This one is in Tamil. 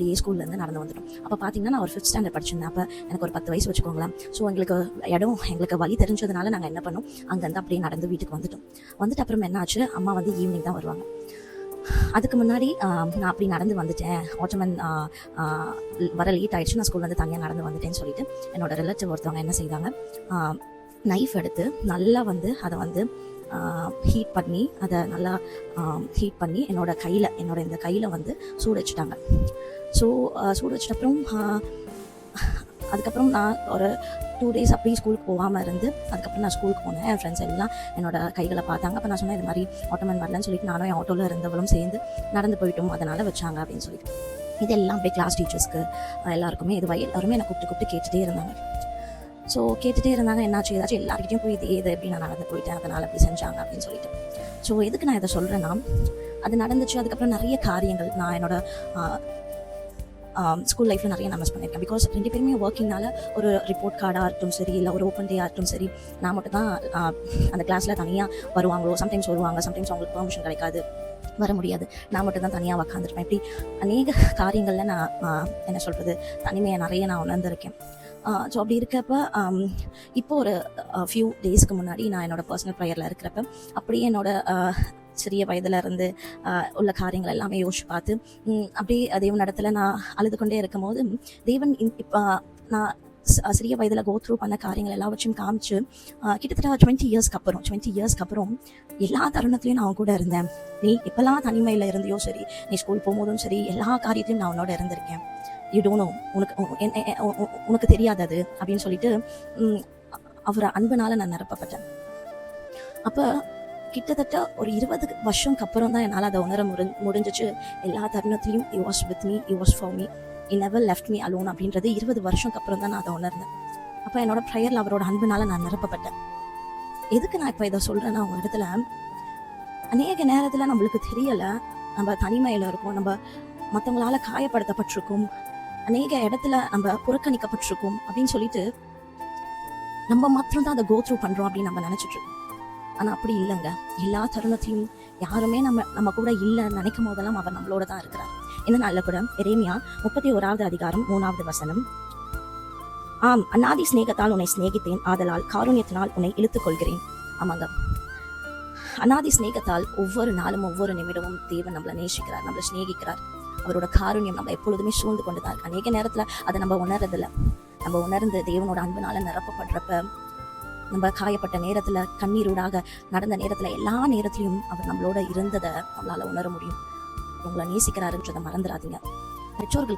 அப்படியே ஸ்கூல்லேருந்து நடந்து வந்துட்டோம். அப்போ பார்த்தீங்கன்னா நான் ஒரு 5th ஸ்டாண்டர்ட் படிச்சிருந்தேன். அப்போ எனக்கு ஒரு 10 வயசு வச்சுக்கோங்களேன். ஸோ எங்களுக்கு வழி தெரிஞ்சதுனால நாங்கள் என்ன பண்ணோம், அங்கேருந்து அப்படியே நடந்து வீட்டுக்கு வந்துட்டோம். வந்துட்டு அப்புறம் என்ன ஆச்சு, அம்மா வந்து ஈவினிங் தான் வருவாங்க. அதுக்கு முன்னாடி நான் அப்படி நடந்து வந்துட்டேன், ஆட்டோமன் வர லேட் ஆயிடுச்சு, நான் ஸ்கூல்லேருந்து தனியாக நடந்து வந்துட்டேன்னு சொல்லிட்டு என்னோட ரிலேட்டிவ் ஒருத்தவங்க என்ன செய்தாங்க, நைஃப் எடுத்து நல்லா வந்து அதை வந்து ஹீட் பண்ணி என்னோட இந்த கையில் வந்து சூடு வச்சுட்டாங்க. ஸோ சூடு வச்சுட்ட அதுக்கப்புறம் நான் ஒரு 2 days அப்படியே ஸ்கூலுக்கு போகாமல் இருந்து அதுக்கப்புறம் நான் ஸ்கூலுக்கு போனேன். என் ஃப்ரெண்ட்ஸ் எல்லாம் என்னோட கைகளை பார்த்தாங்க. அப்போ நான் சொன்னேன், இது மாதிரி ஆட்டோமன் வரலன்னு சொல்லிட்டு நானும் என் ஆட்டோவில் இருந்தவளும் சேர்ந்து நடந்து போயிட்டோம், அதனால் வச்சாங்க அப்படின்னு சொல்லிட்டு. இதெல்லாம் அப்படியே கிளாஸ் டீச்சர்ஸ்க்கு எல்லாருக்குமே எல்லாருமே என்னை கூப்பிட்டு கேட்டுகிட்டே இருந்தாங்க. ஸோ கேட்டுகிட்டே இருந்தாங்க, என்னாச்சு ஏதாச்சும் எல்லாருக்கிட்டையும் போய் இது எப்படி நான் நடந்து போயிட்டேன், அதனால் அப்படி செஞ்சாங்க அப்படின்னு சொல்லிட்டு. ஸோ எதுக்கு நான் இதை சொல்கிறேன்னா, அது நடந்துச்சு. அதுக்கப்புறம் நிறைய காரியங்கள் நான் என்னோட ஸ்கூல் லைஃப்பில் நிறைய நான் மிஸ் பண்ணியிருக்கேன். பிகாஸ் 2 பேருமே ஒர்க்கிங்னால ஒரு ரிப்போர்ட் கார்டாக இருக்கட்டும் சரி, இல்லை ஒரு ஓப்பன் டேயாக இருக்கட்டும் சரி, நான் மட்டும் தான் அந்த கிளாஸில் தனியாக வருவாங்களோ, சம்டைம்ஸ் வருவாங்க, சம்டைம்ஸ் அவங்களுக்கு பெர்மிஷன் கிடைக்காது, வர முடியாது, நான் மட்டும் தான் தனியாக உக்காந்துருப்பேன். இப்படி அநேக காரியங்களில் நான் என்ன சொல்கிறது, தனிமையை நிறைய நான் உணர்ந்திருக்கேன். ஸோ அப்படி இருக்கிறப்ப இப்போ ஒரு ஃபியூ டேஸ்க்கு முன்னாடி நான் என்னோடய பர்சனல் ப்ரேயரில் இருக்கிறப்ப அப்படியே என்னோட சிறிய வயதில் இருந்து உள்ள காரியங்கள் எல்லாமே யோசிச்சு பார்த்து அப்படியே தேவன் இடத்துல நான் அழுது கொண்டே இருக்கும் போது தேவன் இப்போ நான் சிறிய வயதில் கோ த்ரூ பண்ண காரியங்கள் எல்லாவற்றையும் காமிச்சு கிட்டத்தட்ட 20 இயர்ஸ்க்கு அப்புறம் எல்லா தருணத்துலையும் நான் அவன் கூட இருந்தேன். நீ இப்போல்லாம் தனிமையில் இருந்தியோ சரி, நீ ஸ்கூல் போகும்போதும் சரி, எல்லா காரியத்திலையும் நான் உன்னோட இருந்திருக்கேன். யூ டோன்ட் நோ, உனக்கு தெரியாது அது அப்படின்னு சொல்லிட்டு அவர் அன்புனால நான் நிரப்பப்பட்டேன். அப்போ கிட்டத்தட்ட ஒரு 20 வருஷம்க்கு அப்புறம் தான் என்னால் அதை உணர முடிஞ்சிச்சு. எல்லா தருணத்துலையும் you was with me, you was for me, you never left me alone அப்படின்றது 20 வருஷம்க்கு அப்புறம் தான் நான் அதை உணர்ந்தேன். அப்போ என்னோட ப்ரேயரில் அவரோட அன்புனால நான் நிரப்பப்பட்டேன். எதுக்கு நான் இப்போ இதை சொல்கிறேன்னா, அவங்க இடத்துல அநேக நேரத்தில் நம்மளுக்கு தெரியலை, நம்ம தனிமையில் இருக்கோம், நம்ம மற்றவங்களால காயப்படுத்தப்பட்டிருக்கோம், அநேக இடத்துல நம்ம புறக்கணிக்கப்பட்டிருக்கோம் அப்படின்னு சொல்லிட்டு நம்ம மாத்திரம் தான் அதை கோ த்ரூ பண்ணுறோம் அப்படின்னு நம்ம நினச்சிட்டு இருக்கோம். ஆனால் அப்படி இல்லைங்க. எல்லா தருணத்தையும் யாருமே நம்ம கூட இல்லைன்னு நினைக்கும் போதெல்லாம் அவர் நம்மளோட தான் இருக்கிறார். இந்த நாளில் கூட எரேமியா 31வது அதிகாரம் 3வது வசனம், ஆம், அநாதி சிநேகத்தால் உன்னை சிநேகித்தேன், ஆதலால் காருண்யத்தினால் உன்னை இழுத்துக் கொள்கிறேன். ஆமாங்க, அநாதி சிநேகத்தால் ஒவ்வொரு நாளும் ஒவ்வொரு நிமிடமும் தேவன் நம்மளை நேசிக்கிறார், நம்மளை சிநேகிக்கிறார். அவரோட காருண்யம் நம்ம எப்பொழுதுமே சூழ்ந்து கொண்டு தான் இருக்கு. அநேக நேரத்தில் அதை நம்ம உணர்றதில்லை. நம்ம உணர்ந்து தேவனோட அன்புனால நிரப்பப்படுறப்ப, நம்ம காயப்பட்ட நேரத்தில், கண்ணீரோடாக நடந்த நேரத்தில், எல்லா நேரத்திலையும் அவர் நம்மளோட இருந்ததை நம்மளால உணர முடியும். உங்களை நேசிக்கிறாருன்றதை மறந்துடாதீங்க. பெற்றோர்கள்